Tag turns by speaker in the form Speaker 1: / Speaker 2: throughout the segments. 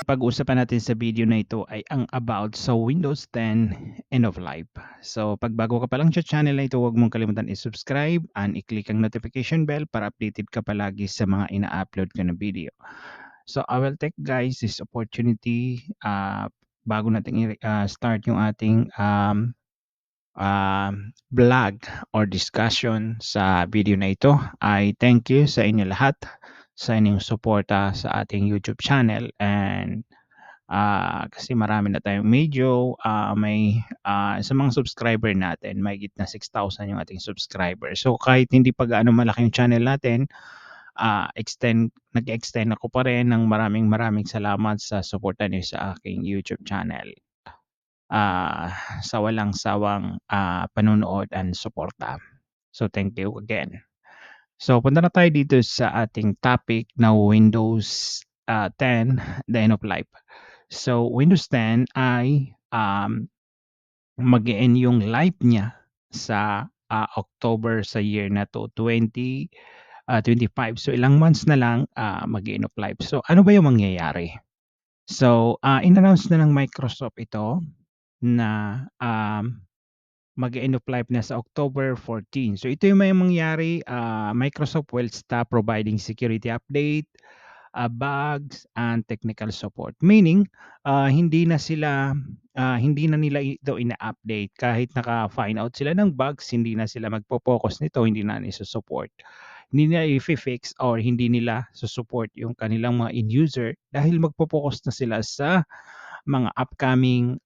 Speaker 1: Pag-uusapan natin sa video na ito ay ang about sa Windows 10 end of life. So, pag bago ka pa lang sa channel na ito, huwag mong kalimutan i-subscribe and i-click ang notification bell para updated ka palagi sa mga ina-upload ko na video. So, I will take guys this opportunity bago natin start yung ating vlog or discussion sa video na ito. I thank you sa inyo lahat sa inyong suporta sa ating YouTube channel and kasi marami na tayong medyo may sa mga subscriber natin mahigit na 6,000 yung ating subscriber. So kahit hindi pa gaano malaki yung channel natin, nag-extend ako pa rin ng maraming salamat sa suporta niyo sa aking YouTube channel. Sa walang sawang panunood and suporta. So thank you again. So punta na tayo dito sa ating topic na Windows 10, the end of life. So Windows 10 ay mag-e-end yung life niya sa October sa year na to 2025. So ilang months na lang mag-e-end of life. So ano ba yung mangyayari? So in-announce na ng Microsoft ito na mag-e-end of life na sa October 14. So ito yung may mangyari, Microsoft will stop providing security update, bugs and technical support. Meaning, hindi na nila ito ina-update kahit naka-find out sila ng bugs, hindi na sila magpo-focus nito, hindi na support. Hindi nila i-fix or hindi nila support yung kanilang mga end user dahil magpo-focus na sila sa mga upcoming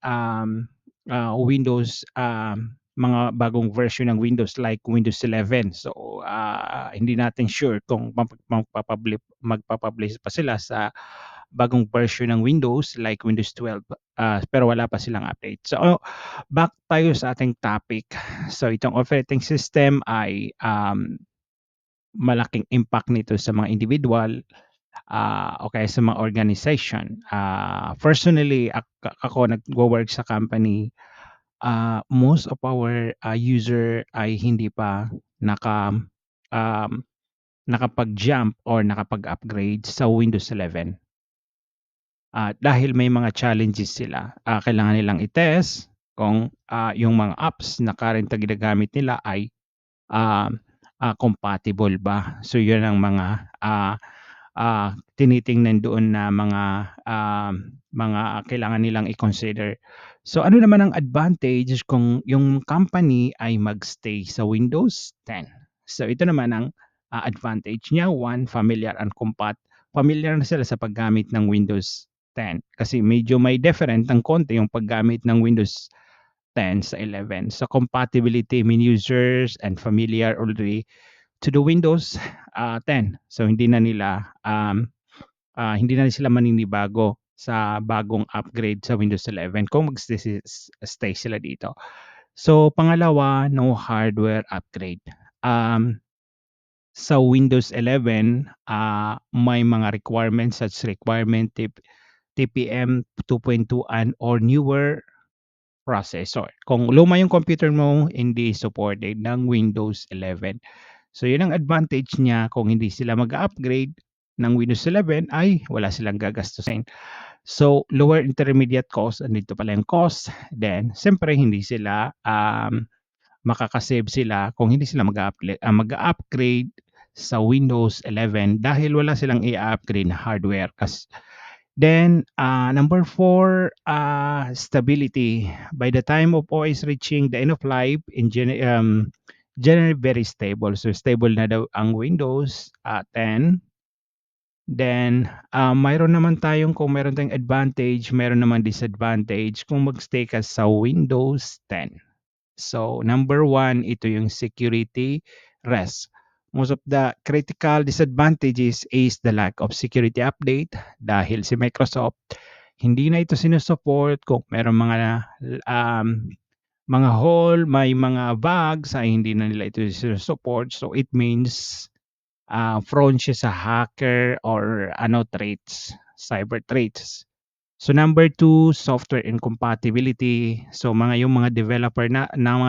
Speaker 1: Windows mga bagong version ng Windows like Windows 11. So hindi natin sure kung magpapublish pa sila sa bagong version ng Windows like Windows 12 pero wala pa silang update. So back tayo sa ating topic. So itong operating system ay malaking impact nito sa mga individual o kaya sa mga organization. Personally, ako nagwo-work sa company, most of our user ay hindi pa naka um, nakapag-jump or nakapag-upgrade sa Windows 11. Dahil may mga challenges sila. Kailangan nilang i-test kung yung mga apps na current na ginagamit nila ay compatible ba. So yun ang mga tinitingnan doon na mga kailangan nilang i-consider. So ano naman ang advantage kung yung company ay magstay sa Windows 10? So ito naman ang advantage niya. One, familiar na sila sa paggamit ng Windows 10 kasi medyo may different ng konti yung paggamit ng Windows 10 sa 11. So compatibility mean users and familiar already to the Windows 10. So hindi na sila maninibago sa bagong upgrade sa Windows 11 kung stay sila dito. So pangalawa, no hardware upgrade. Sa Windows 11, may mga requirements such requirement TPM 2.2 and or newer processor. Kung luma yung computer mo, hindi supported ng Windows 11. So yun ang advantage niya kung hindi sila mag-upgrade ng Windows 11 ay wala silang gagastusin. So lower intermediate cost, andito pala yung cost. Then siyempre hindi sila makakasave sila kung hindi sila mag-upgrade sa Windows 11 dahil wala silang i-upgrade na hardware. Then number 4, stability. By the time of OS reaching the end of life in generally very stable. So stable na daw ang Windows 10. Then mayroon naman kung mayroon tayong advantage, mayroon naman disadvantage kung magstay ka sa Windows 10. So number 1, ito yung security risk. Most of the critical disadvantages is the lack of security update dahil si Microsoft hindi na ito sinusupport kung mayroong mga hole, may mga bugs ay hindi na nila ito sinusupport. So it means prone siya sa hacker or threats, cyber threats. So number 2, software incompatibility. So yung mga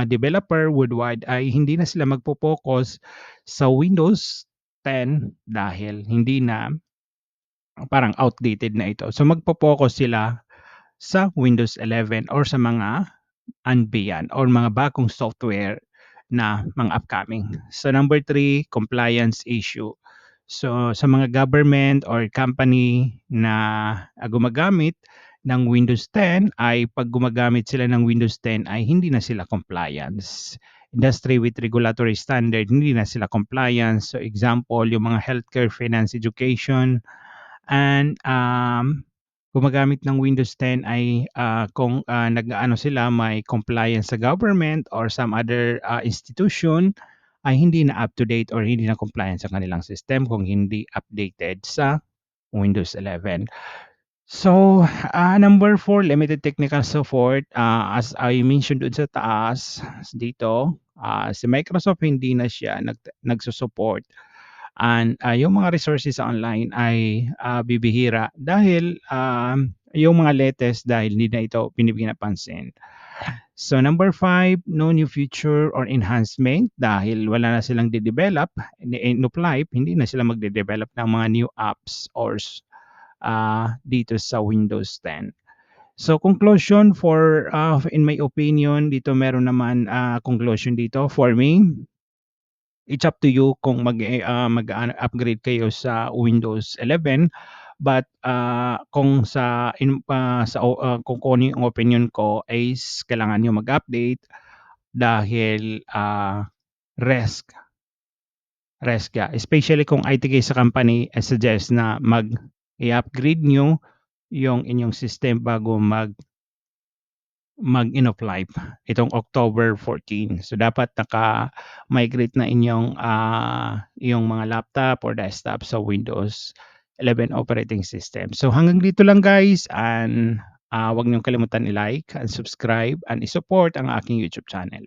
Speaker 1: developer worldwide ay hindi na sila magpo-focus sa Windows 10 dahil hindi na parang outdated na ito. So magfo-focus sila sa Windows 11 or sa mga Andean or mga bagong software na mga upcoming. So number 3, compliance issue. So sa mga government or company na gumagamit ng Windows 10 ay 'pag gumagamit sila ng Windows 10 ay hindi na sila compliance. Industry with regulatory standard, hindi na sila compliance. So example, yung mga healthcare, finance, education, and gumagamit ng Windows 10 ay kung nag-aano sila, may compliance sa government or some other institution, ay hindi na up to date or hindi na compliant sa kanilang system kung hindi updated sa Windows 11. So, number 4, limited technical support. As I mentioned doon sa taas, dito, si Microsoft hindi na siya nagsusupport, and yung mga resources sa online ay bibihira dahil yung mga latest dahil hindi na ito binibigyan ng pansin. So number 5, no new feature or enhancement dahil wala na silang de-develop, end of life, hindi na sila magde-develop ng mga new apps or dito sa Windows 10. So conclusion for in my opinion, dito meron naman conclusion dito for me. It's up to you kung mag-upgrade kayo sa Windows 11, but kung kung ano yung opinion ko is kailangan niyo mag-update dahil risk risk ka. Especially kung IT kayo sa company, I suggest na i-upgrade niyo yung inyong system bago mag-end of life itong October 14. So dapat naka-migrate na yung mga laptop or desktop sa Windows 11 operating system. So hanggang dito lang guys, and 'wag niyong kalimutan i-like and subscribe and i-support ang aking YouTube channel.